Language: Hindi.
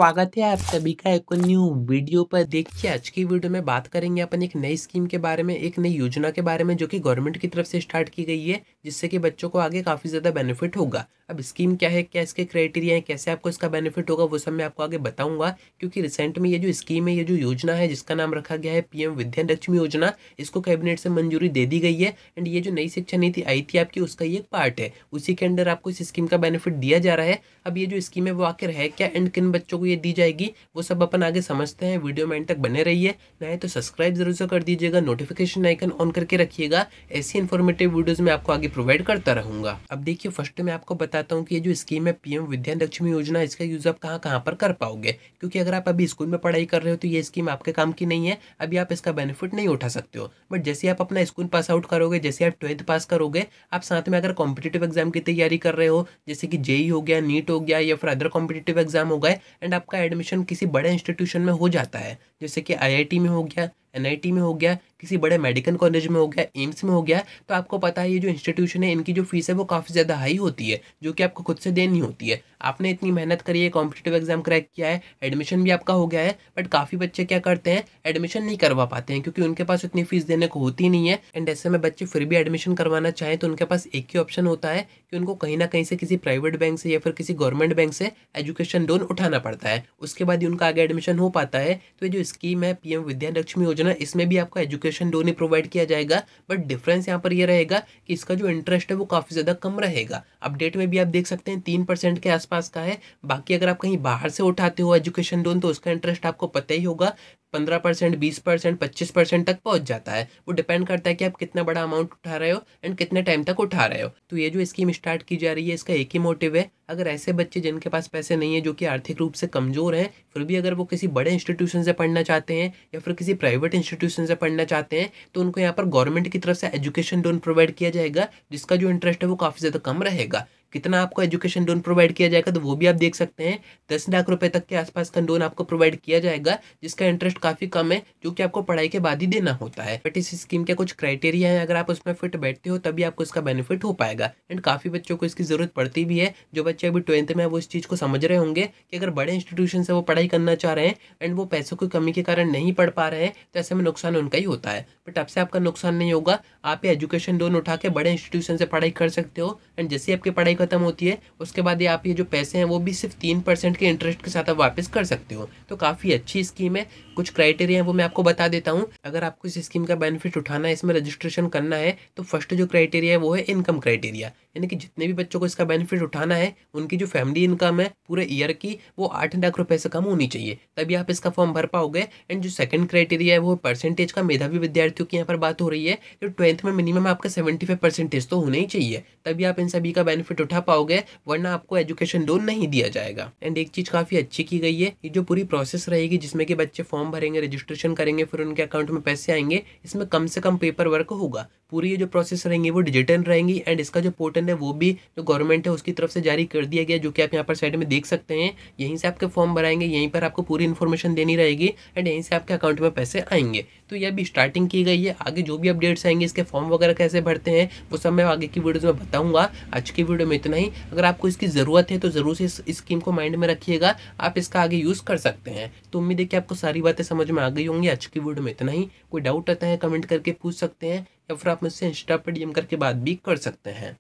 स्वागत है आप सभी का एक न्यू वीडियो पर। देखिए आज की वीडियो में बात करेंगे अपन एक नई स्कीम के बारे में, एक नई योजना के बारे में जो कि गवर्नमेंट की तरफ से स्टार्ट की गई है, जिससे कि बच्चों को आगे काफ़ी ज़्यादा बेनिफिट होगा। अब स्कीम क्या है, क्या इसके क्राइटेरिया है, कैसे आपको इसका बेनिफिट होगा, वो सब मैं आपको आगे बताऊंगा। क्योंकि रिसेंट में ये जो स्कीम है, ये जो योजना है जिसका नाम रखा गया है पीएम विद्या लक्ष्मी योजना, इसको कैबिनेट से मंजूरी दे दी गई है। एंड ये जो नई शिक्षा नीति आई थी आपकी, उसका ये एक पार्ट है। उसी के अंडर आपको इस स्कीम का बेनिफिट दिया जा रहा है। अब ये जो स्कीम है वो आखिर है क्या एंड किन बच्चों को ये दी जाएगी, वो सब अपन आगे समझते हैं। वीडियो में एंड तक बने रहिए। नए तो सब्सक्राइब जरूर से कर दीजिएगा, नोटिफिकेशन आइकन ऑन करके रखिएगा। ऐसी इन्फॉर्मेटिव वीडियोस मैं आपको आगे प्रोवाइड करता रहूंगा। अब देखिए फर्स्ट मैं आपको बताता हूँ कि ये जो स्कीम है पीएम विद्या लक्ष्मी योजना, इसका यूज आप कहाँ कहाँ पर कर पाओगे। क्योंकि अगर आप अभी स्कूल में पढ़ाई कर रहे हो तो ये स्कीम आपके काम की नहीं है, अभी आप इसका बेनिफिट नहीं उठा सकते हो। बट जैसे आप अपना स्कूल पास आउट करोगे, जैसे आप 12th पास करोगे, आप साथ में अगर कॉम्पिटेटिव एग्जाम की तैयारी कर रहे हो, जैसे कि जेई हो गया, नीट हो गया या फिर अदर कॉम्पिटेटिव एग्जाम हो गए, एंड आपका एडमिशन किसी बड़े इंस्टीट्यूशन में हो जाता है, जैसे कि आईआईटी में हो गया, एनआईटी में हो गया, किसी बड़े मेडिकल कॉलेज में हो गया, एम्स में हो गया, तो आपको पता है ये जो इंस्टीट्यूशन है इनकी जो फीस है वो काफ़ी ज़्यादा हाई होती है, जो कि आपको खुद से देनी होती है। आपने इतनी मेहनत करी है, कॉम्पिटेटिव एग्जाम क्रैक किया है, एडमिशन भी आपका हो गया है, बट काफ़ी बच्चे क्या करते हैं, एडमिशन नहीं करवा पाते हैं क्योंकि उनके पास उतनी फीस देने को होती नहीं है। एंड ऐसे में बच्चे फिर भी एडमिशन करवाना चाहें तो उनके पास एक ही ऑप्शन होता है कि उनको कहीं ना कहीं से किसी प्राइवेट बैंक से या फिर किसी गवर्नमेंट बैंक से एजुकेशन लोन उठाना पड़ता है। उसके बाद ही उनका आगे एडमिशन हो पाता है। तो ये जो स्कीम है पीएम विद्या लक्ष्मी योजना, इसमें भी आपको एजुकेशन लोन ही प्रोवाइड किया जाएगा। बट डिफरेंस यहाँ पर ये रहेगा कि इसका जो इंटरेस्ट है वो काफ़ी ज़्यादा कम रहेगा। अपडेट में भी आप देख सकते हैं 3% के आसपास का है। बाकी अगर आप कहीं बाहर से उठाते हो एजुकेशन लोन तो उसका इंटरेस्ट आपको पता ही होगा, 15%, 20%, 25% तक पहुंच जाता है। वो डिपेंड करता है कि आप कितना बड़ा अमाउंट उठा रहे हो एंड कितने टाइम तक उठा रहे हो। तो ये जो स्कीम स्टार्ट की जा रही है, इसका एक ही मोटिव है, अगर ऐसे बच्चे जिनके पास पैसे नहीं है, जो कि आर्थिक रूप से कमज़ोर हैं, फिर भी अगर वो किसी बड़े इंस्टीट्यूशन से पढ़ना चाहते हैं या फिर किसी प्राइवेट इंस्टीट्यूशन से पढ़ना चाहते हैं, तो उनको यहाँ पर गवर्नमेंट की तरफ से एजुकेशन लोन प्रोवाइड किया जाएगा, जिसका जो इंटरेस्ट है वो काफ़ी ज़्यादा कम रहेगा। कितना आपको एजुकेशन लोन प्रोवाइड किया जाएगा तो वो भी आप देख सकते हैं, 10 लाख रुपए तक के आसपास का लोन आपको प्रोवाइड किया जाएगा, जिसका इंटरेस्ट काफ़ी कम है, जो कि आपको पढ़ाई के बाद ही देना होता है। बट इस स्कीम के कुछ क्राइटेरिया हैं, अगर आप उसमें फिट बैठते हो तभी आपको इसका बेनिफिट हो पाएगा। एंड काफ़ी बच्चों को इसकी ज़रूरत पड़ती भी है। जो बच्चे अभी 12th में है वो इस चीज़ को समझ रहे होंगे कि अगर बड़े इंस्टीट्यूशन से वो पढ़ाई करना चाह रहे हैं एंड वो पैसों की कमी के कारण नहीं पढ़ पा रहे हैं, तो ऐसे में नुकसान उनका ही होता है। बट अब से आपका नुकसान नहीं होगा, आप ये एजुकेशन लोन उठा के बड़े इंस्टीट्यूशन से पढ़ाई कर सकते हो। एंड जैसे आपकी पढ़ाई खत्म होती है उसके बाद ये आप ये जो पैसे हैं वो भी सिर्फ 3% के इंटरेस्ट के साथ आप वापस कर सकते हो। तो काफ़ी अच्छी स्कीम है। कुछ क्राइटेरिया है वो मैं आपको बता देता हूँ। अगर आपको इस स्कीम का बेनिफिट उठाना है, इसमें रजिस्ट्रेशन करना है, तो फर्स्ट जो क्राइटेरिया है वो है इनकम क्राइटेरिया, यानी कि जितने भी बच्चों को इसका बेनिफिट उठाना है उनकी जो फैमिली इनकम है पूरे ईयर की वो 8 लाख रुपए से कम होनी चाहिए, तभी आप इसका फॉर्म भर पाओगे। एंड जो सेकंड क्राइटेरिया है वो परसेंटेज का। मेधावी विद्यार्थियों की यहाँ पर बात हो रही है, जो 12th में मिनिमम आपका 75% तो होना ही चाहिए, तभी आप इन सभी का बेनिफिट उठा पाओगे, वरना आपको एजुकेशन लोन नहीं दिया जाएगा। एंड एक चीज़ काफ़ी अच्छी की गई है, ये जो पूरी प्रोसेस रहेगी जिसमें कि बच्चे फॉर्म भरेंगे, रजिस्ट्रेशन करेंगे, फिर उनके अकाउंट में पैसे आएंगे, इसमें कम से कम पेपर वर्क होगा। पूरी ये जो प्रोसेस रहेंगी वो डिजिटल रहेंगी। एंड इसका जो पोर्टल है वो भी जो गवर्नमेंट है उसकी तरफ से जारी कर दिया गया, जो कि आप यहाँ पर साइड में देख सकते हैं। यहीं से आपके फॉर्म भराएंगे, यहीं पर आपको पूरी इन्फॉर्मेशन देनी रहेगी एंड यहीं से आपके अकाउंट में पैसे आएंगे। तो ये अभी स्टार्टिंग की गई है, आगे जो भी अपडेट्स आएंगे, इसके फॉर्म वगैरह कैसे भरते हैं वो सब मैं आगे की वीडियोज़ में बताऊँगा। आज की वीडियो में इतना ही। अगर आपको इसकी ज़रूरत है तो ज़रूर से इस स्कीम को माइंड में रखिएगा, आप इसका आगे यूज़ कर सकते हैं। तो उम्मीद है कि आपको सारी बातें समझ में आ गई होंगी। आज की वीडियो में इतना ही। कोई डाउट आता है कमेंट करके पूछ सकते हैं या फिर आप मुझसे इंस्टा पर डीएम करके बात भी कर सकते हैं।